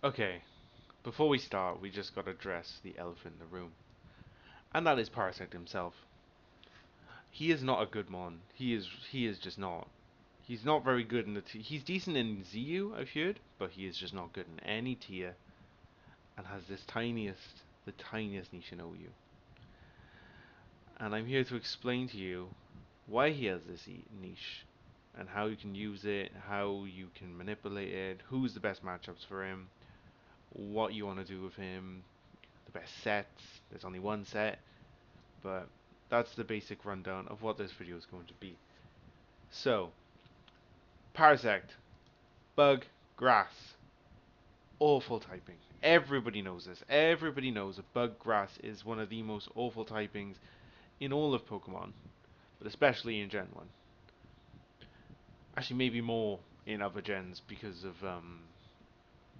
Okay, before we start, we just gotta address the elephant in the room, and that is Parasect himself. He is not a good mon. He is just not. He's not very good in the he's decent in ZU, I've heard, but he is just not good in any tier, and has the tiniest niche in OU. And I'm here to explain to you why he has this niche, and how you can use it, how you can manipulate it, who's the best matchups for him, what you want to do with him, the best sets. There's only one set, but that's the basic rundown of what this video is going to be. So, Parasect, Bug, Grass, awful typing. Everybody knows this. Everybody knows that Bug Grass is one of the most awful typings in all of Pokemon, but especially in Gen 1. Actually, maybe more in other gens because of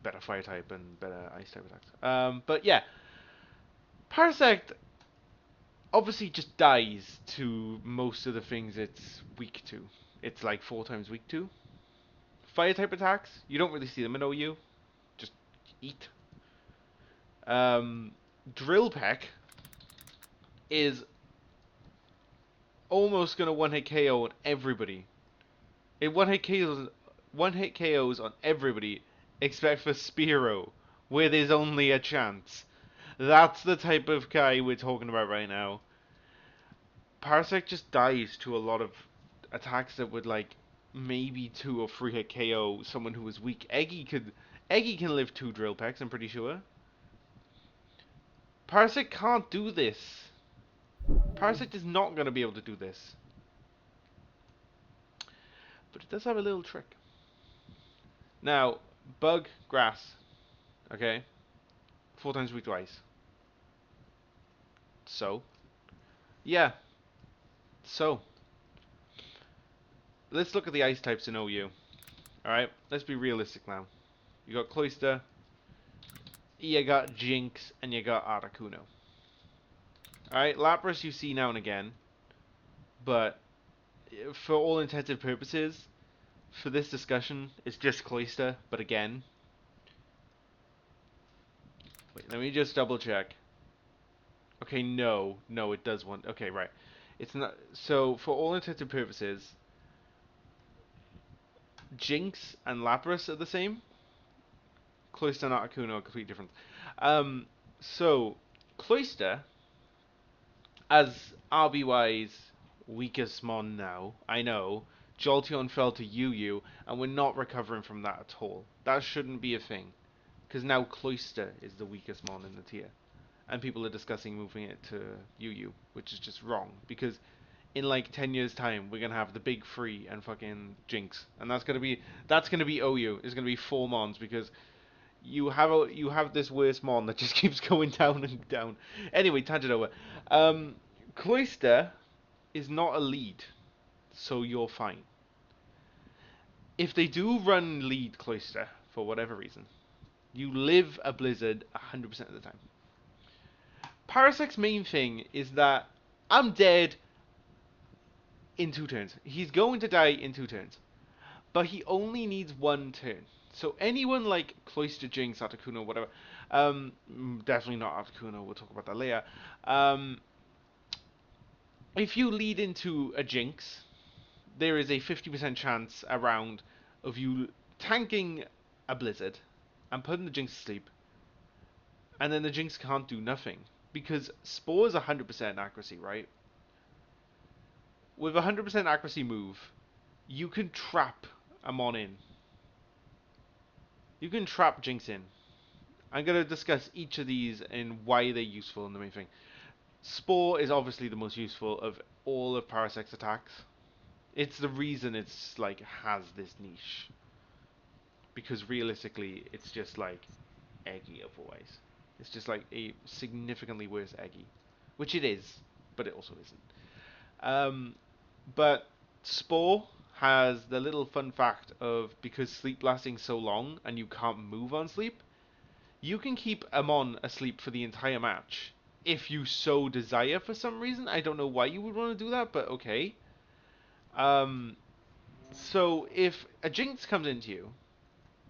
better Fire type and better Ice type attacks. But yeah, Parasect obviously just dies to most of the things it's weak to. It's like 4 times weak to. Fire type attacks, you don't really see them in OU. Just eat. Um, Drill Peck is almost gonna one hit KO on everybody. It one hit KOs on everybody except for Spearow, where there's only a chance. That's the type of guy we're talking about right now. Parasect just dies to a lot of attacks that would like maybe 2 or 3 hit KO someone who is weak. Eggy can live 2 drill pecks, I'm pretty sure. Parasect can't do this. Parasect is not gonna be able to do this. But it does have a little trick. Now, Bug, Grass, okay? 4 times weak to ice. So? Yeah, so. Let's look at the ice types in OU. Alright, let's be realistic now. You got Cloyster, you got Jinx, and you got Articuno. Alright, Lapras you see now and again, but for all intents purposes, for this discussion, it's just Cloyster, but again. Wait, let me just double check. Okay, no, it does one. Okay, right. It's not, so for all intents purposes, Jinx and Lapras are the same. Cloyster and Articuno are completely different. Um, so, Cloyster, as RBY's weakest mon now, I know, Jolteon fell to UU, and we're not recovering from that at all. That shouldn't be a thing, because now Cloyster is the weakest mon in the tier, and people are discussing moving it to UU, which is just wrong, because in like 10 years time we're gonna have the big three and fucking Jinx, and that's gonna be OU. It's gonna be 4 mons because you have this worst mon that just keeps going down and down. Anyway, tangent over. Cloyster is not a lead, so you're fine. If they do run lead Cloyster for whatever reason, you live a blizzard 100% of the time. Parasec's main thing is that I'm dead in 2 turns. He's going to die in 2 turns, but he only needs 1 turn. So anyone like Cloyster, Jinx, Articuno, whatever, definitely not Articuno. We'll talk about that later. If you lead into a Jinx, there is a 50% chance around of you tanking a Blizzard and putting the Jinx to sleep, and then the Jinx can't do nothing because Spore is 100% accuracy, right? With a 100% accuracy move, you can trap a mon in. You can trap Jinx in. I'm going to discuss each of these and why they're useful and the main thing. Spore is obviously the most useful of all of Parasect's attacks. It's the reason it's like has this niche. Because realistically, it's just like Eggy otherwise. It's just like a significantly worse Eggy. Which it is, but it also isn't. But Spore has the little fun fact of because sleep lasting so long and you can't move on sleep, you can keep a mon asleep for the entire match if you so desire for some reason. I don't know why you would want to do that, but okay. So if a Jinx comes into you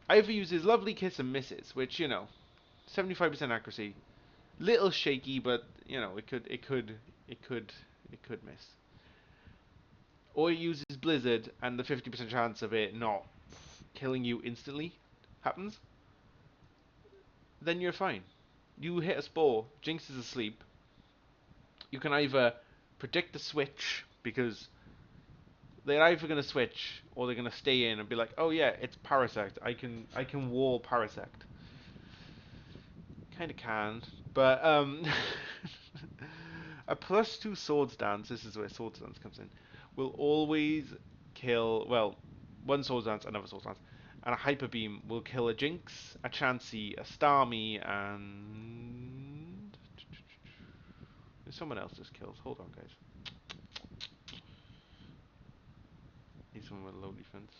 Either uses lovely kiss and misses, which 75% accuracy, little shaky, but it could miss. Or it uses Blizzard, and the 50% chance of it not killing you instantly happens. Then you're fine. You hit a spore, Jinx is asleep. You can either predict the switch because they're either going to switch or they're going to stay in and be like, oh yeah, it's parasect. I can wall parasect. Kind of can, but a +2 swords dance. This is where swords dance comes in. Will always kill. Well, one swords dance, another swords dance, and a hyper beam will kill a Jinx, a Chansey, a Starmie, and there's someone else this kills. Hold on, guys. Need someone with low defense.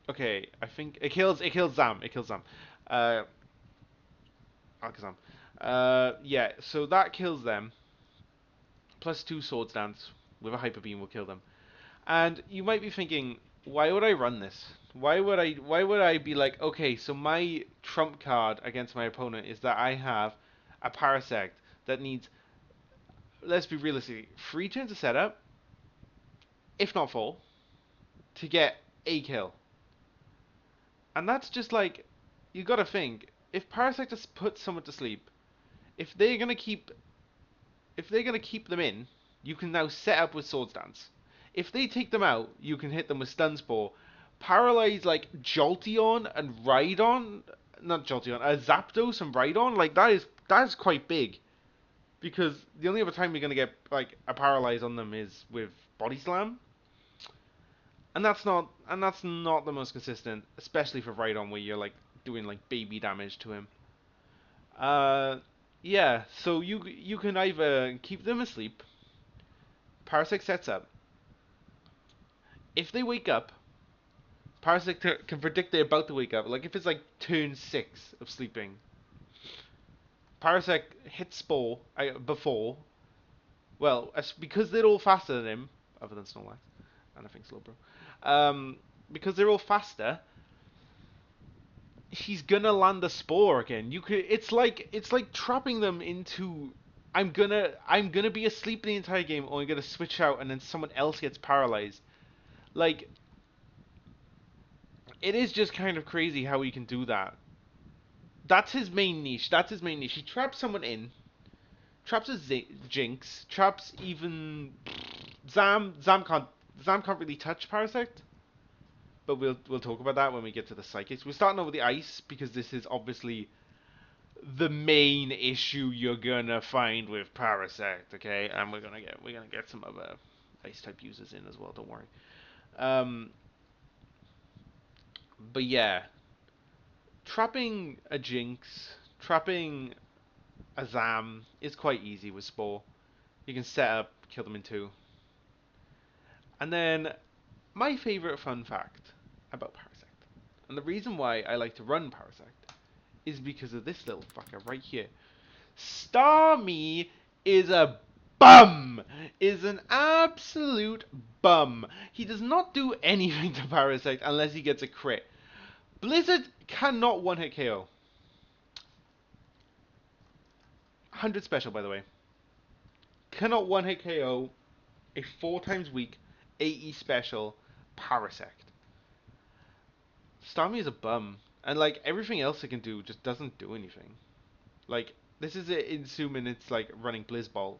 Okay, I think it kills. It kills Zam. It kills Zam. Uh, Alakazam. Yeah. So that kills them. +2 swords dance with a hyper beam will kill them. And you might be thinking, why would I run this? Why would I be like, okay, so my trump card against my opponent is that I have a parasect that needs, let's be realistic, 3 turns of setup, if not 4, to get a kill. And that's just like, you gotta think, if parasect just puts someone to sleep, if they're gonna keep if they're gonna keep them in, you can now set up with Swords Dance. If they take them out, you can hit them with Stun Spore. Paralyze like Jolteon and Rhydon, not Jolteon, Zapdos and Rhydon, like that is quite big. Because the only other time you're gonna get like a paralyze on them is with Body Slam, and that's not the most consistent, especially for Rhydon where you're like doing like baby damage to him. Uh, yeah. So you can either keep them asleep. Parasect sets up. If they wake up, Parasect can predict they're about to wake up. Like if it's like turn 6 of sleeping, Parasect hits Spore before. Well, because they're all faster than him, other than Snorlax, and I think Slowbro. Because they're all faster, he's gonna land a Spore again. It's like trapping them into. I'm gonna be asleep the entire game, or I'm gonna switch out, and then someone else gets paralyzed. Like, it is just kind of crazy how he can do that. That's his main niche. That's his main niche. He traps someone in, traps a Jinx, traps even Zam. Zam can't really touch Parasect, but we'll talk about that when we get to the Psychics. We're starting over the ice because this is obviously the main issue you're gonna find with Parasect. Okay, and we're gonna get some other ice type users in as well. Don't worry. Um, but yeah, trapping a Jinx, trapping a Zam is quite easy with Spore. You can set up, kill them in 2. And then, my favourite fun fact about Parasect, and the reason why I like to run Parasect, is because of this little fucker right here. Starmie is a bum! Is an absolute bum. He does not do anything to Parasect unless he gets a crit. Blizzard cannot one-hit KO. 100 special, by the way. Cannot one-hit KO a 4 times weak, 80 special Parasect. Starmie is a bum. And like everything else it can do just doesn't do anything. Like this is it assuming it's like running Blizzball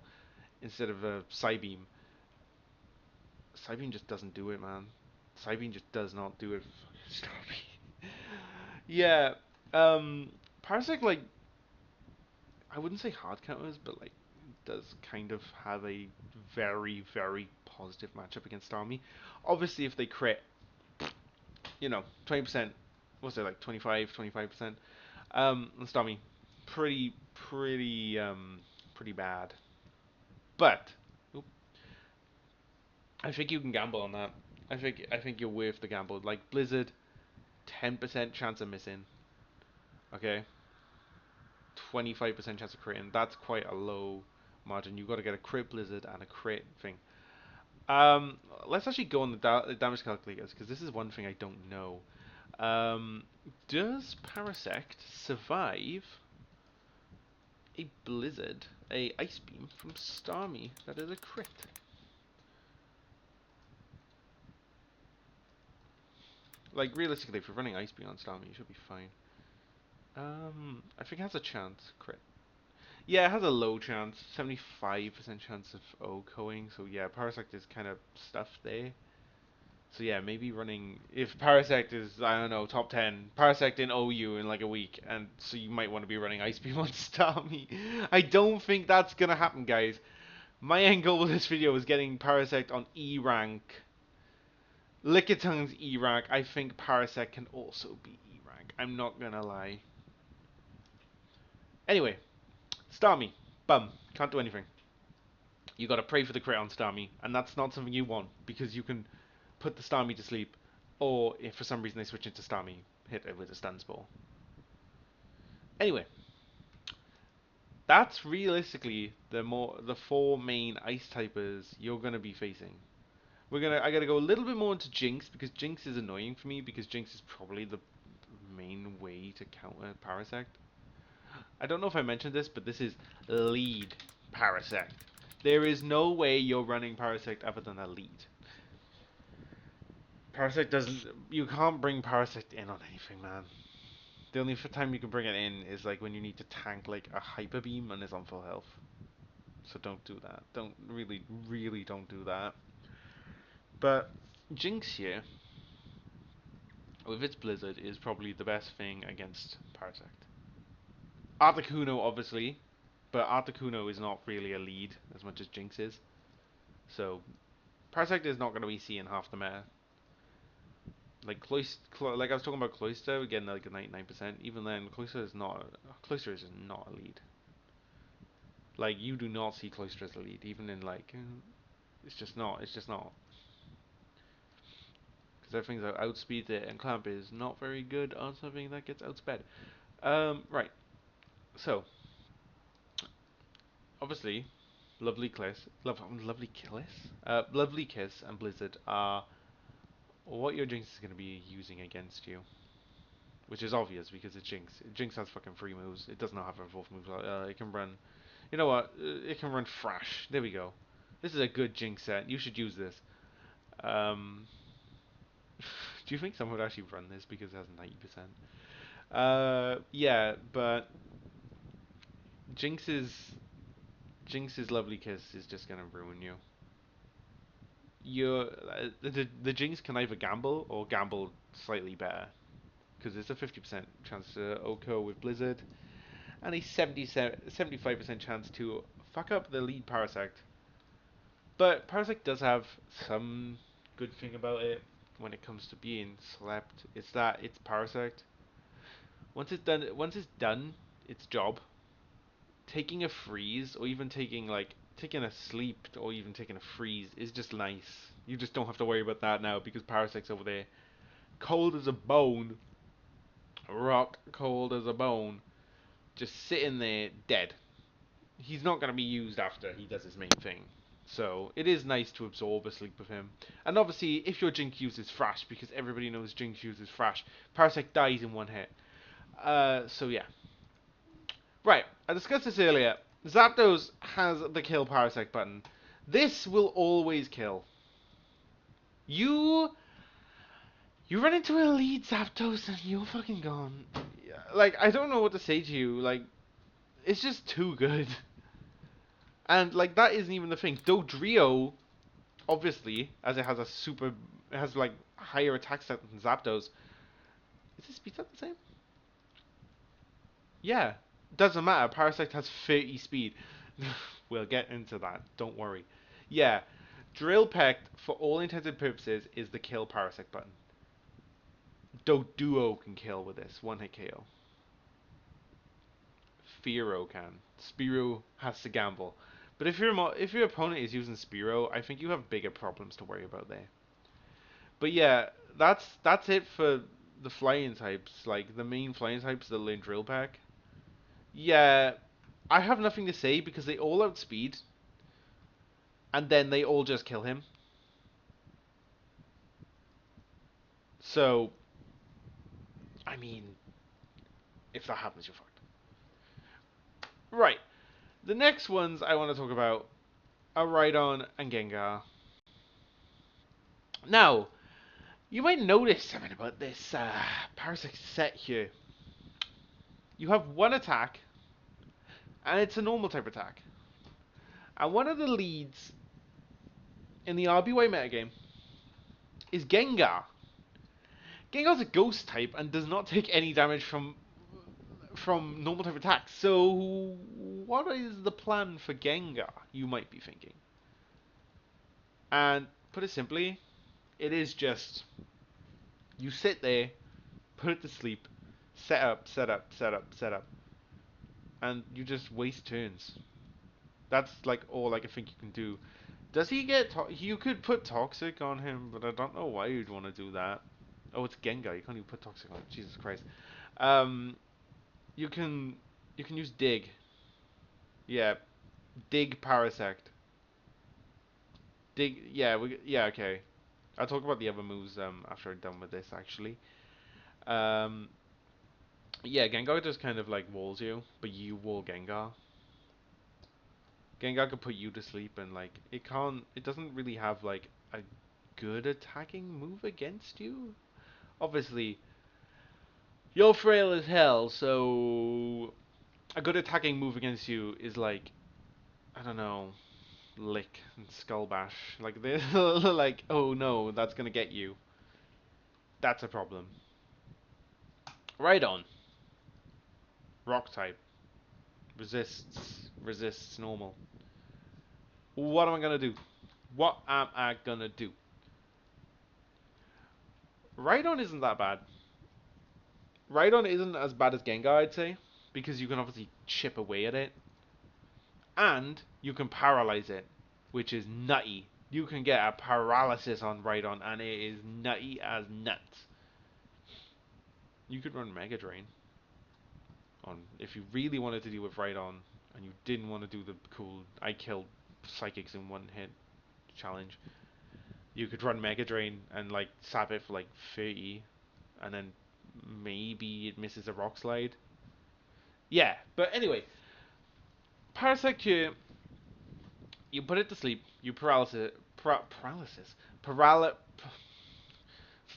instead of a Psybeam. Psybeam just doesn't do it, man. Psybeam just does not do it. Starmie. Yeah. Parasect, like, I wouldn't say hard counters, but like does kind of have a very, very positive matchup against Starmie. Obviously, if they crit, 20%. What's it like? 25%. On Starmie, pretty bad. But oop, I think you can gamble on that. I think you're worth the gamble. Like Blizzard, 10% chance of missing. Okay, 25% chance of critting. That's quite a low margin. You've got to get a crit Blizzard and a crit thing. Let's actually go on the damage calculators because this is one thing I don't know. Um, does Parasect survive a Blizzard, a Ice Beam from Starmie? That is a crit. Like, realistically, if you're running Ice Beam on Starmie, you should be fine. I think it has a chance, crit. Yeah, it has a low chance, 75% chance of OHKOing, so yeah, Parasect is kind of stuffed there. So yeah, maybe running, if Parasect is, I don't know, top 10, Parasect in OU in like a week, and so you might want to be running Ice Beam on Starmie. I don't think that's gonna happen, guys. My end goal with this video is getting Parasect on E rank. Lickitung's E rank. I think Parasect can also be E rank. I'm not gonna lie. Anyway, Starmie. Bum. Can't do anything. You gotta pray for the crit on Starmie, and that's not something you want, because you can put the Starmie to sleep, or if for some reason they switch into Starmie, hit it with a stun spore. Anyway, that's realistically the four main ice typers you're gonna be facing. I gotta go a little bit more into Jinx, because Jinx is annoying for me, because Jinx is probably the main way to counter Parasect. I don't know if I mentioned this, but this is lead Parasect. There is no way you're running Parasect other than a lead. Parasect doesn't. You can't bring Parasect in on anything, man. The only time you can bring it in is like when you need to tank like a hyper beam and is on full health. So don't do that. Don't really, really don't do that. But Jinx here, with its Blizzard, is probably the best thing against Parasect. Articuno, obviously, but Articuno is not really a lead as much as Jinx is. So Parasect is not going to be seeing half the meta. Like like I was talking about Cloister, again like a 99%. Even then, Cloister is not a lead. Like you do not see Cloister as a lead, even in like it's just not. It's just not. Because everything's outspeed it, and Clamp is not very good on something that gets outsped. Right. So obviously, Lovely Kiss, and Blizzard are what your Jinx is going to be using against you. Which is obvious because it's Jinx. Jinx has fucking free moves. It does not have evolved moves. It can run. You know what? It can run Thrash. There we go. This is a good Jinx set. You should use this. Um, do you think someone would actually run this because it has 90%? Yeah, but Jinx's Jinx's Lovely Kiss is just gonna ruin you. The Jinx can either gamble or gamble slightly better because it's a 50% chance to OHKO with Blizzard and a 75% chance to fuck up the lead Parasect. But Parasect does have some good thing about it when it comes to being slept. It's that it's Parasect. Once it's done its job, taking a freeze or even taking a sleep or even taking a freeze is just nice. You just don't have to worry about that now because Parasect's over there, cold as a bone, rock cold as a bone, just sitting there dead. He's not going to be used after he does his main thing. So it is nice to absorb a sleep with him. And obviously, if your Jink uses Thrash, because everybody knows Jink uses Thrash, Parasect dies in one hit. So yeah. Right, I discussed this earlier. Zapdos has the kill Parasect button. This will always kill. You you run into a lead Zapdos and you're fucking gone. Like, I don't know what to say to you. Like, it's just too good. And like that isn't even the thing. Dodrio, obviously, as it has it has like higher attack stat than Zapdos. Is his speed stat the same? Yeah, doesn't matter. Parasect has 30 speed. We'll get into that. Don't worry. Yeah, Drill Peck, for all intents and purposes, is the kill Parasect button. Doduo can kill with this one hit KO. Spearow can. Spearow has to gamble. But if your opponent is using Spearow, I think you have bigger problems to worry about there. But yeah, that's it for the flying types. Like the main flying types that learn Drill Peck. Yeah, I have nothing to say because they all outspeed, and then they all just kill him. So I mean, if that happens, you're fucked. Right. The next ones I want to talk about are Rhydon and Gengar. Now, you might notice something about this Parasect set here. You have one attack, and it's a normal type attack. And one of the leads in the RBY metagame is Gengar. Gengar's a ghost type and does not take any damage from normal type attacks. So, what is the plan for Gengar? You might be thinking. And put it simply, it is just you sit there, put it to sleep, set up, set up, set up, set up, and you just waste turns. That's like all I can think you can do. Does he get? You could put toxic on him, but I don't know why you'd want to do that. Oh, it's Gengar. You can't even put toxic on it. Jesus Christ. Um, you can use dig. Yeah, dig parasect. Dig. Yeah, okay. I'll talk about the other moves after I'm done with this actually. Um, yeah, Gengar just kind of like walls you, but you wall Gengar. Gengar can put you to sleep, and like it can't. It doesn't really have like a good attacking move against you. Obviously, you're frail as hell, so a good attacking move against you is like, I don't know, lick and skull bash. Like they're like, oh no, that's gonna get you. That's a problem. Right on. Rock type. Resists normal. What am I gonna do? What am I gonna do? Rhydon isn't that bad. Rhydon isn't as bad as Gengar, I'd say, because you can obviously chip away at it, and you can paralyze it, which is nutty. You can get a paralysis on Rhydon, and it is nutty as nuts. You could run Mega Drain on if you really wanted to deal with Rhydon, and you didn't want to do the cool I killed psychics in one hit challenge. You could run Mega Drain and like sap it for like 30, and then maybe it misses a Rock Slide. Yeah, but anyway, Parasect here, you put it to sleep, you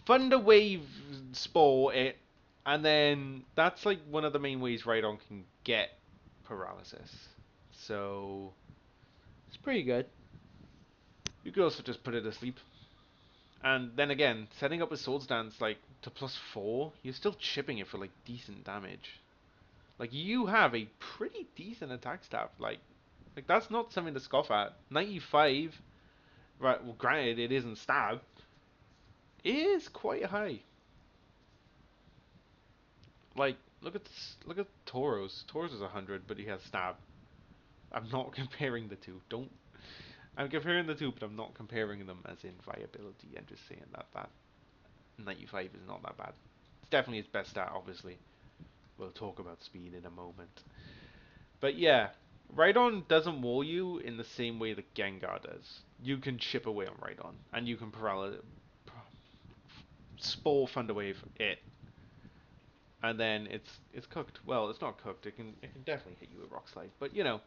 Thunder Wave Spore it, and then that's like one of the main ways Rhydon can get paralysis. So it's pretty good. You could also just put it to sleep. And then again, setting up a Swords Dance like to +4, you're still chipping it for like decent damage. Like you have a pretty decent attack stat. Like that's not something to scoff at. 95, right? Well, granted, it isn't stab. It is quite high. Like look at Tauros. Tauros is 100, but he has stab. I'm not comparing the two. Don't. I'm comparing the two, but I'm not comparing them as in viability. I'm just saying that 95 is not that bad. It's definitely his best stat, obviously. We'll talk about speed in a moment. But yeah, Rhydon doesn't wall you in the same way that Gengar does. You can chip away on Rhydon, and you can Spore Thunderwave it, and then it's cooked. Well, it's not cooked. It can definitely hit you with Rock Slide, but you know,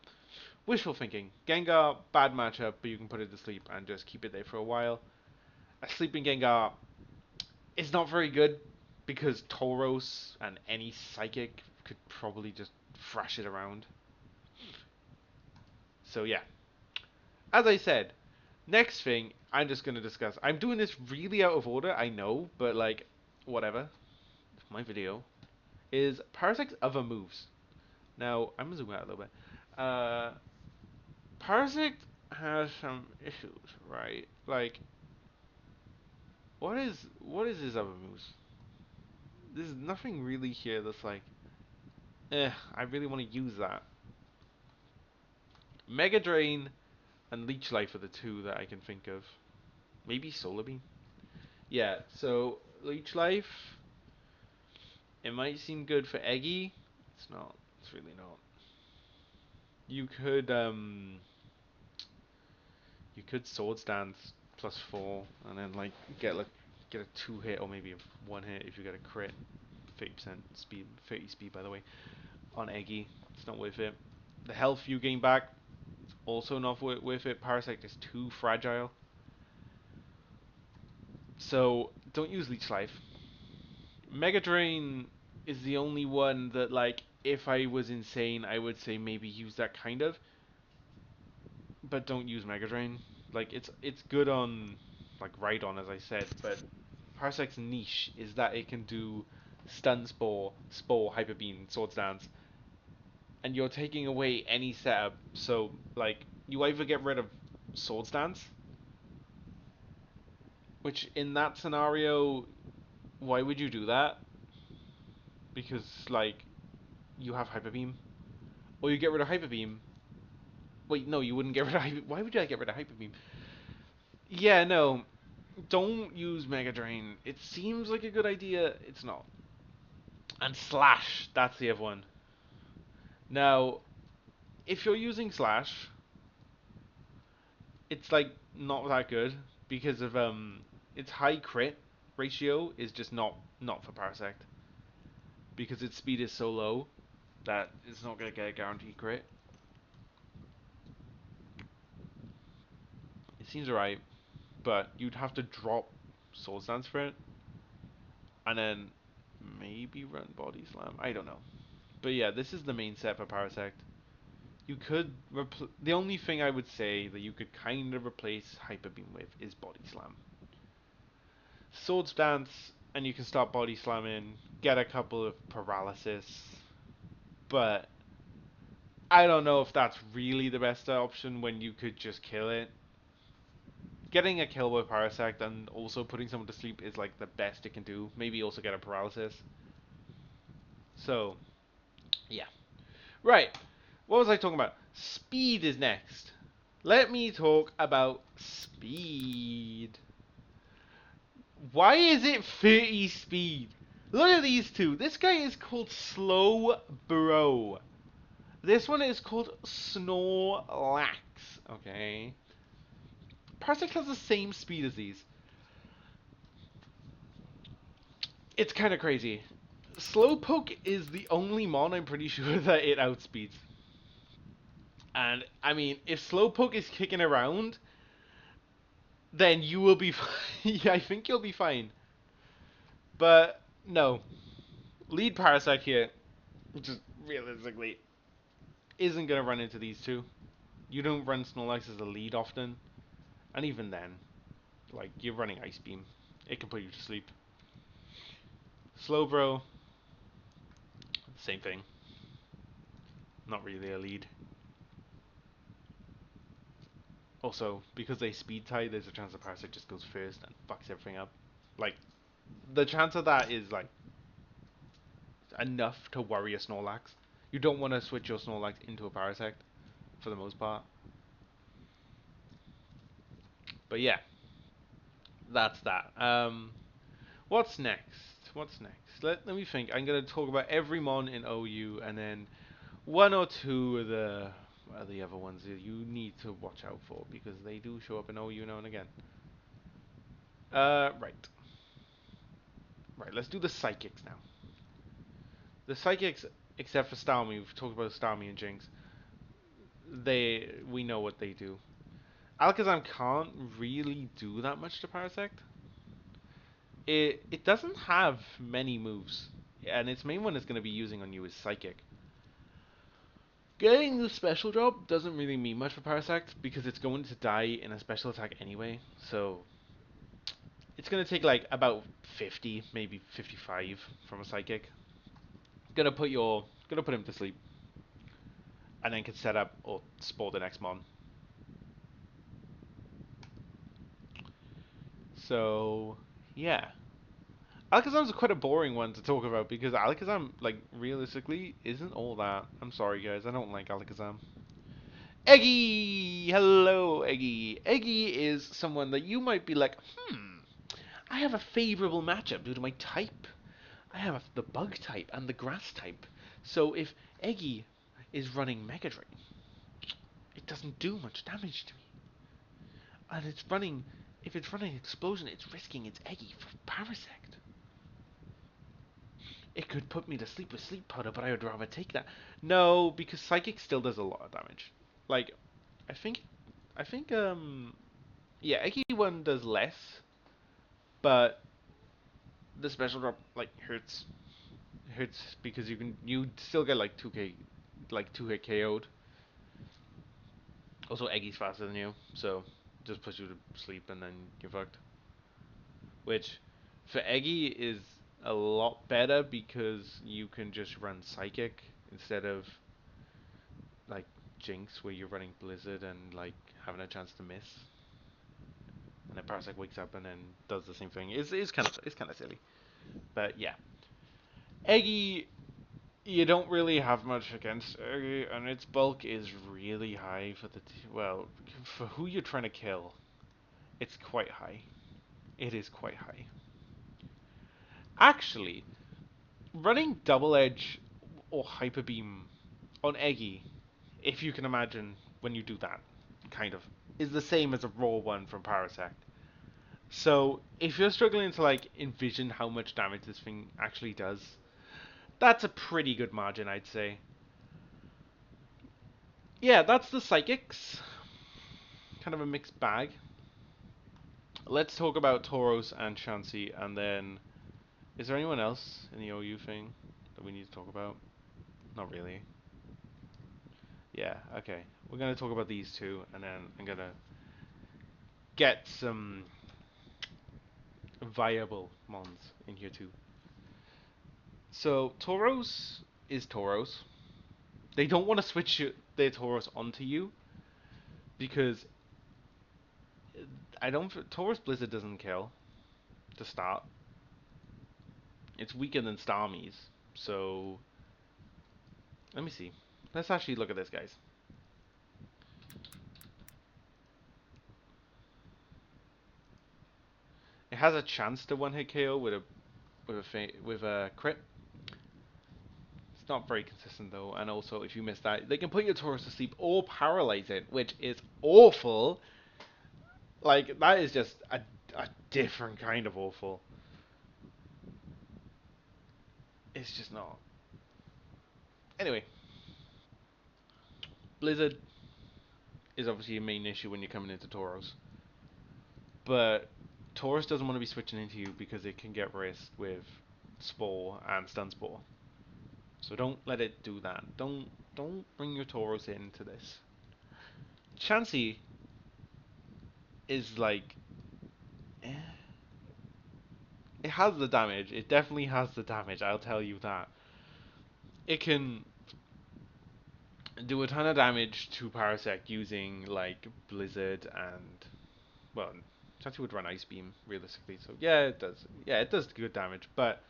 wishful thinking. Gengar, bad matchup, but you can put it to sleep and just keep it there for a while. A sleeping Gengar is not very good because Tauros and any Psychic could probably just thrash it around. So yeah, as I said, next thing I'm just gonna discuss. I'm doing this really out of order, I know, but like, whatever. It's my video is Parasect's other moves. Now I'm gonna zoom out a little bit. Parasect has some issues, right? Like, what is his other moves? There's nothing really here that's like, I really want to use that. Mega Drain and Leech Life are the two that I can think of. Maybe Solar Beam. Yeah, so Leech Life, it might seem good for Eggy. It's not. It's really not. You could Swords Dance +4 and then like get a 2 hit or maybe a 1 hit if you get a crit. 30% speed, 30 speed by the way, on Eggy. It's not worth it. The health you gain back, also not worth it. Parasect is too fragile. So don't use Leech Life. Mega Drain is the only one that, like, if I was insane, I would say maybe use that kind of. But don't use Mega Drain. Like, it's good on, like, Rhydon, as I said, but Parasect's niche is that it can do Stun Spore, Hyper Beam, Swords Dance, and you're taking away any setup. So, like, you either get rid of Swords Dance, which in that scenario, why would you do that? Because, like, you have Hyper Beam, or you get rid of Hyper Beam. Wait, no, you wouldn't get rid of Hyper. Why would I get rid of Hyper Beam? Yeah, no, don't use Mega Drain. It seems like a good idea. It's not. And Slash, that's the other one. Now, if you're using Slash, it's like not that good because of its high crit ratio is just not for Parasect because its speed is so low that it's not gonna get a guaranteed crit. It seems alright, but you'd have to drop Soul Dance for it, and then maybe run Body Slam. I don't know, but yeah, this is the main set for Parasect. You could the only thing I would say that you could kind of replace Hyper Beam with is Body Slam. Swords Dance, and you can start Body Slamming, get a couple of paralysis, but I don't know if that's really the best option when you could just kill it. Getting a kill with Parasect and also putting someone to sleep is like the best it can do. Maybe also get a paralysis. So, yeah. Right. What was I talking about? Speed is next. Let me talk about speed. Why is it 30 speed? Look at these two. This guy is called Slow Bro. This one is called Snorlax. Okay. Parsec has the same speed as these. It's kind of crazy. Slowpoke is the only mon I'm pretty sure that it outspeeds. And, I mean, if Slowpoke is kicking around, then you will be fine. Yeah, I think you'll be fine. But, no. Lead Parasect here, just realistically, isn't going to run into these two. You don't run Snorlax as a lead often. And even then, like, you're running Ice Beam. It can put you to sleep. Slowbro, same thing. Not really a lead. Also, because they speed tie, there's a chance the Parasect just goes first and fucks everything up. Like, the chance of that is, like, enough to worry a Snorlax. You don't want to switch your Snorlax into a Parasect, for the most part. But yeah, that's that. What's next? What's next? Let me think. I'm going to talk about every mon in OU, and then one or two of the other ones that you need to watch out for, because they do show up in OU now and again. Right. Right, let's do the Psychics now. The Psychics, except for Starmie, we've talked about Starmie and Jinx, we know what they do. Alakazam can't really do that much to Parasect. It doesn't have many moves, and its main one is going to be using on you is Psychic. Getting the special drop doesn't really mean much for Parasect because it's going to die in a special attack anyway, so it's going to take like about 50, maybe 55 from a Psychic. Gonna put him to sleep, and then can set up or spore the next mon. So yeah, Alakazam's quite a boring one to talk about because Alakazam, like, realistically, isn't all that. I'm sorry, guys. I don't like Alakazam. Eggy! Hello, Eggy. Eggy is someone that you might be like, I have a favorable matchup due to my type. I have the bug type and the grass type. So if Eggy is running Mega Drain, it doesn't do much damage to me. And if it's running Explosion, it's risking its Eggy for Parasect. It could put me to sleep with sleep powder, but I would rather take that. No, because psychic still does a lot of damage. Like, I think, I think, yeah, Eggy one does less, but the special drop like hurts. Hurts because you still get like 2k, like 2 hit KO'd. Also, Eggy's faster than you, so just puts you to sleep and then you're fucked. Which, for Eggy, is a lot better because you can just run Psychic instead of like Jinx, where you're running Blizzard and like having a chance to miss. And then Parasect wakes up and then does the same thing. It's kind of silly, but yeah, Eggy. You don't really have much against Eggy, and its bulk is really high for well, for who you're trying to kill. It's quite high. It is quite high. Actually, running double edge or hyper beam on Eggy, if you can imagine when you do that, kind of, is the same as a raw one from Parasect. So if you're struggling to like envision how much damage this thing actually does, that's a pretty good margin, I'd say. Yeah, that's the psychics. Kind of a mixed bag. Let's talk about Tauros and Chansey, and then is there anyone else in the OU thing that we need to talk about? Not really. Yeah, okay. We're gonna talk about these two, and then I'm gonna get some viable mons in here too. So Tauros is Tauros. They don't want to switch their Tauros onto you because I don't. Tauros Blizzard doesn't kill to start. It's weaker than Starmie's. So let me see. Let's actually look at this, guys. It has a chance to one hit KO with a crit. It's not very consistent though, and also if you miss that, they can put your Taurus to sleep or paralyze it, which is awful. Like that is just a different kind of awful. It's just not. Anyway, Blizzard is obviously a main issue when you're coming into Tauros, but Taurus doesn't want to be switching into you because it can get risked with Spore and Stun Spore. So don't let it do that. Don't bring your Tauros into this. Chansey is like, eh, it has the damage. It definitely has the damage. I'll tell you that. It can do a ton of damage to Parasect using like Blizzard and well, Chansey would run Ice Beam realistically. So yeah, it does. Yeah, it does good damage, but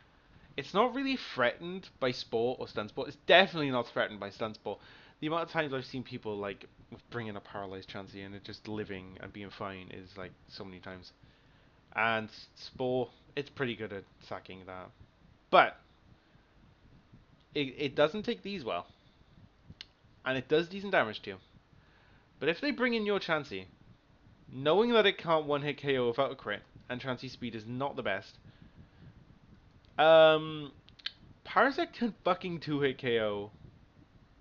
it's not really threatened by Spore or Stun Spore. It's definitely not threatened by Stun Spore. The amount of times I've seen people like bringing a paralyzed Chansey and it just living and being fine is like so many times. And Spore, it's pretty good at sacking that. But it doesn't take these well. And it does decent damage to you. But if they bring in your Chansey, knowing that it can't one hit KO without a crit, and Chansey speed is not the best, um, Parasect can fucking 2 hit KO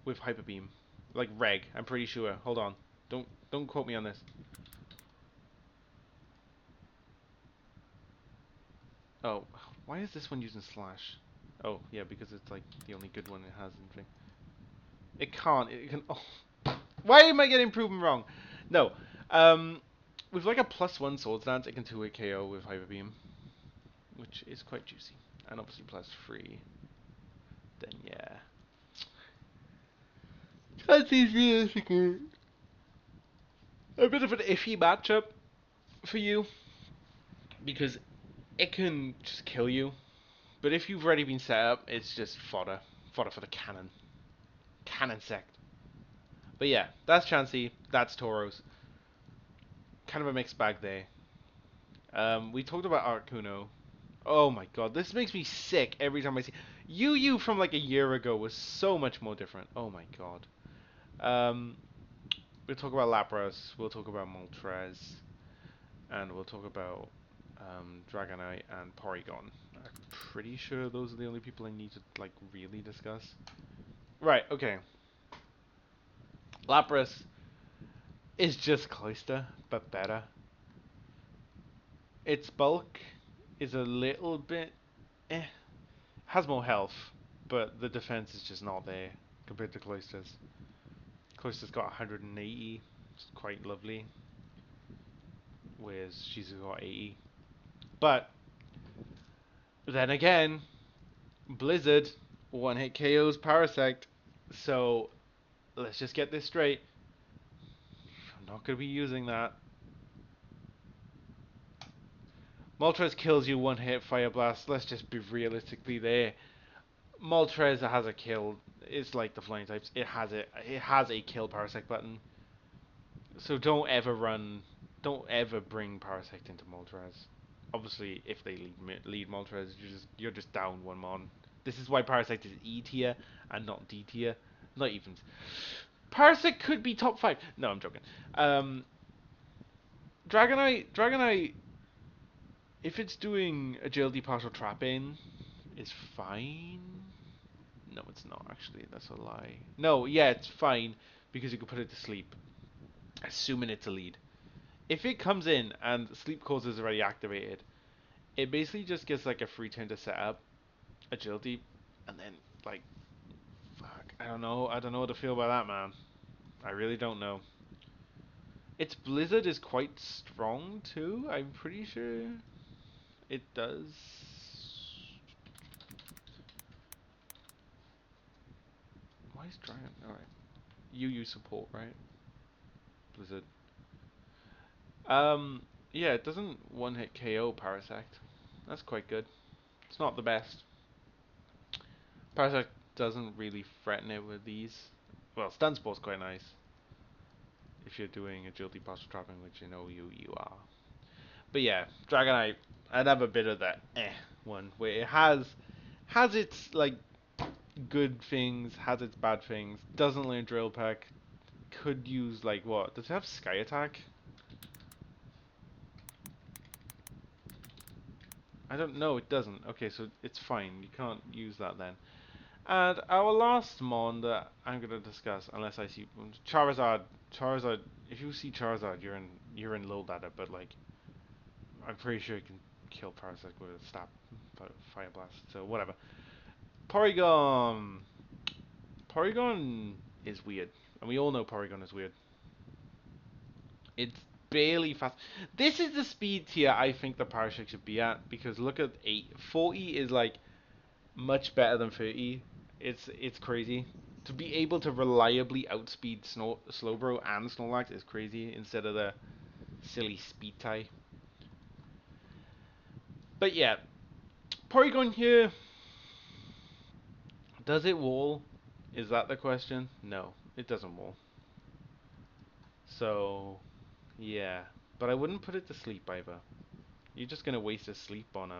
with Hyper Beam. Like Reg, I'm pretty sure. Hold on. Don't quote me on this. Oh, why is this one using Slash? Oh, yeah, because it's like the only good one it has in thing. It can't. It can. Oh, why am I getting proven wrong? No. Um, with like a +1 sword stance, it can 2-hit KO with Hyper Beam, which is quite juicy. And obviously +3. Then yeah. That's realistically a bit of an iffy matchup for you because it can just kill you. But if you've already been set up, it's just fodder. Fodder for the cannon. Cannon sect. But yeah, that's Chansey. That's Tauros. Kind of a mixed bag there. We talked about Articuno. Oh my god, this makes me sick every time I see. UU from like a year ago was so much more different. Oh my god. Um, we'll talk about Lapras. We'll talk about Moltres. And we'll talk about Dragonite and Porygon. pretty sure those are the only people I need to like really discuss. Right, okay. Lapras is just Cloyster, but better. Its bulk is a little bit has more health, but the defense is just not there compared to Cloyster's. Cloyster's got 180, it's quite lovely, whereas she's got 80. But then again, Blizzard one-hit KO's Parasect, so let's just get this straight. I'm not going to be using that. Moltres kills you one hit Fire Blast. Let's just be realistically there. Moltres has a kill. It's like the flying types. It has a kill Parasect button. So don't ever bring Parasect into Moltres. Obviously, if they lead Moltres, you're just down one mon. This is why Parasect is E tier and not D tier. Not even. Parasect could be top 5. No, I'm joking. Dragonite, if it's doing agility partial trapping, is fine. No, it's not actually. That's a lie. No, yeah, it's fine because you can put it to sleep, assuming it's a lead. If it comes in and sleep cause is already activated, it basically just gets like a free turn to set up agility, and then like, fuck, I don't know. I don't know what to feel about that, man. I really don't know. Its Blizzard is quite strong too. I'm pretty sure it does. Why is Dragon? Alright. UU support, right? Blizzard. Yeah, it doesn't one-hit KO Parasect. That's quite good. It's not the best. Parasect doesn't really threaten it with these. Well, Stun Sport's quite nice if you're doing agility partial trapping, which you know you are. But yeah, Dragonite, I'd have a bit of that one where it has its like good things, has its bad things. Doesn't learn Drill Peck. Could use like what? Does it have Sky Attack? I don't know. It doesn't. Okay, so it's fine. You can't use that then. And our last mon that I'm gonna discuss, unless I see Charizard. Charizard. If you see Charizard, you're in low ladder. But like, I'm pretty sure you can kill Parasect with a stab, Fire Blast. So whatever. Porygon. Porygon is weird, and we all know Porygon is weird. It's barely fast. This is the speed tier I think the Parasect should be at, because look at 40 is like much better than 30. It's crazy. To be able to reliably outspeed Slowbro and Snorlax is crazy instead of the silly speed tie. But yeah, Porygon here, does it wall? Is that the question? No, it doesn't wall. So, yeah. But I wouldn't put it to sleep either. You're just gonna waste a sleep on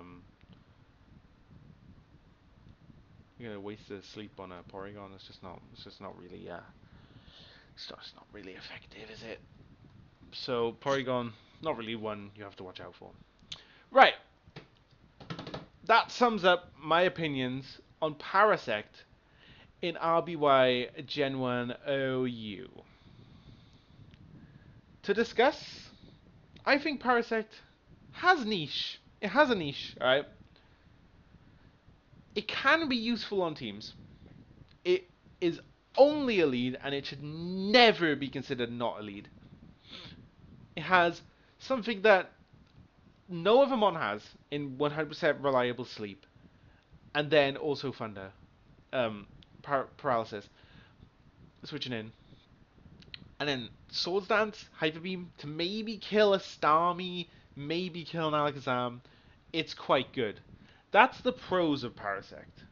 you're gonna waste a sleep on a Porygon. It's just not really it's just not really effective, is it? So Porygon, not really one you have to watch out for. Right. That sums up my opinions on Parasect in RBY Gen 1 OU. To discuss, I think Parasect has niche. It has a niche, alright? It can be useful on teams. It is only a lead, and it should never be considered not a lead. It has something that no other mon has in 100% reliable sleep, and then also thunder, paralysis, switching in, and then Swords Dance, Hyper Beam to maybe kill a Starmie, maybe kill an Alakazam. It's quite good. That's the pros of Parasect.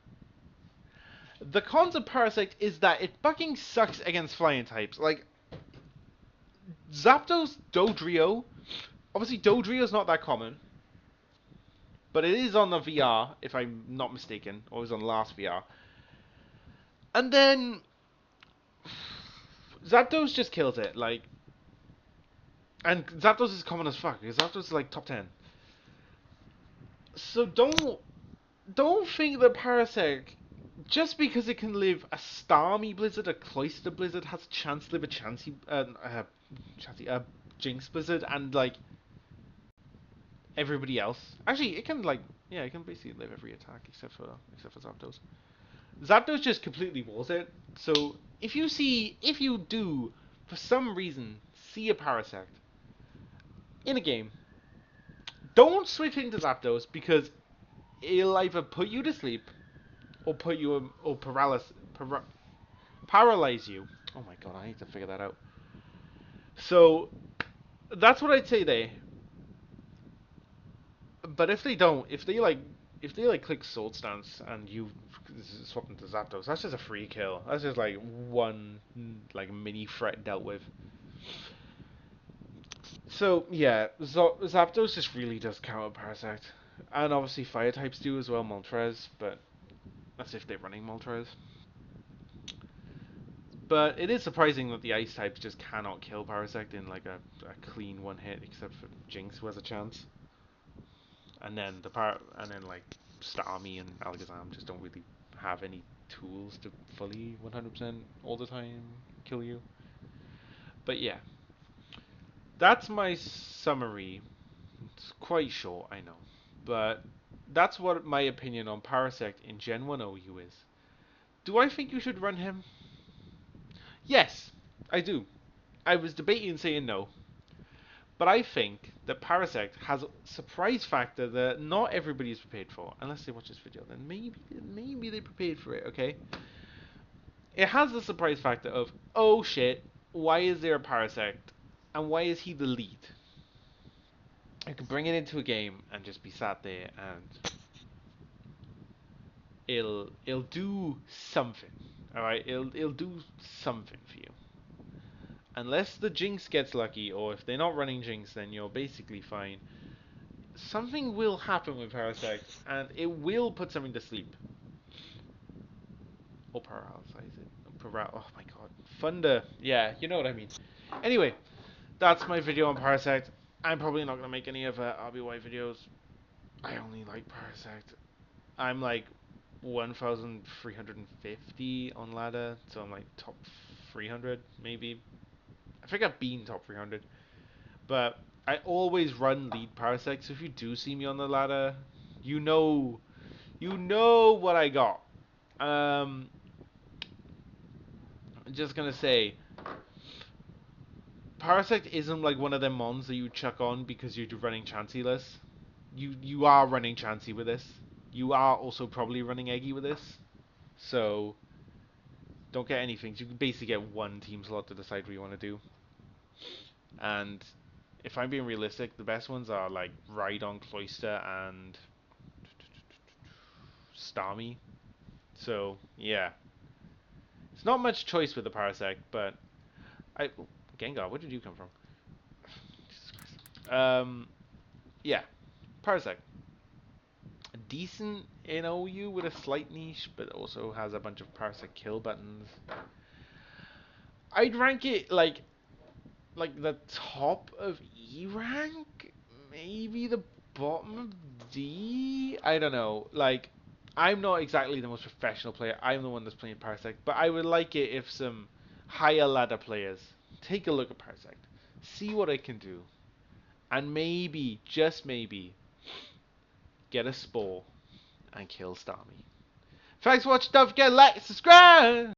The cons of Parasect is that it fucking sucks against flying types. Like, Zapdos Dodrio. Obviously, Dodrio's not that common. But it is on the VR, if I'm not mistaken. Or it was on last VR. And then Zapdos just kills it. Like, and Zapdos is common as fuck. Because Zapdos is like top 10. So don't don't think that parasect, just because it can live a Starmie Blizzard, a Cloister Blizzard, has a chance to live a Jinx Blizzard, and like everybody else. Actually, it can like, yeah, it can basically live every attack except for Zapdos. Zapdos just completely walls it. So if you do for some reason see a parasect in a game, don't switch into Zapdos because it'll either put you to sleep or put you or paralyze you. Oh my god, I need to figure that out. So that's what I'd say there. But if they like click Sword Stance and you swap into Zapdos, that's just a free kill. That's just like one like mini threat dealt with. So yeah, Zapdos just really does counter Parasect, and obviously Fire types do as well, Moltres. But that's if they're running Moltres. But it is surprising that the Ice types just cannot kill Parasect in like a clean one hit, except for Jinx who has a chance. And then like Starmie and Alakazam just don't really have any tools to fully 100% all the time kill you. But yeah, that's my summary. It's quite short, I know, but that's what my opinion on Parasect in Gen 1 OU is. Do I think you should run him? Yes, I do. I was debating saying no, but I think that Parasect has a surprise factor that not everybody is prepared for. Unless they watch this video, then maybe they prepared for it. Okay, it has the surprise factor of, oh shit, why is there a Parasect, and why is he the lead? I could bring it into a game and just be sat there and it'll do something. All right, it'll do something for you. Unless the Jinx gets lucky, or if they're not running Jinx, then you're basically fine. Something will happen with Parasect, and it will put something to sleep. Or paralyze it. Oh my god. Thunder. Yeah, you know what I mean. Anyway, that's my video on Parasect. I'm probably not going to make any other RBY videos. I only like Parasect. I'm like 1,350 on ladder, so I'm like top 300 maybe. I think I've been top 300, but I always run lead Parasect. So if you do see me on the ladder, you know, what I got. I'm just gonna say, Parasect isn't like one of them mons that you chuck on because you're running Chansey-less. You are running Chansey with this. You are also probably running Eggy with this. So don't get anything. You can basically get one team slot to decide what you want to do. And if I'm being realistic, the best ones are like Rhydon, Cloyster, and Starmie. So yeah, it's not much choice with the Parasect, but I Gengar, where did you come from? Jesus Christ. Yeah, Parasect, decent in OU with a slight niche, but also has a bunch of Parasect kill buttons. I'd rank it like the top of E rank, maybe the bottom of D. I don't know. Like, I'm not exactly the most professional player. I'm the one that's playing Parsec, but I would like it if some higher ladder players take a look at Parsec, see what it can do, and maybe, just maybe, get a Spore and kill Starmie. Thanks for watching. Don't forget to like, subscribe.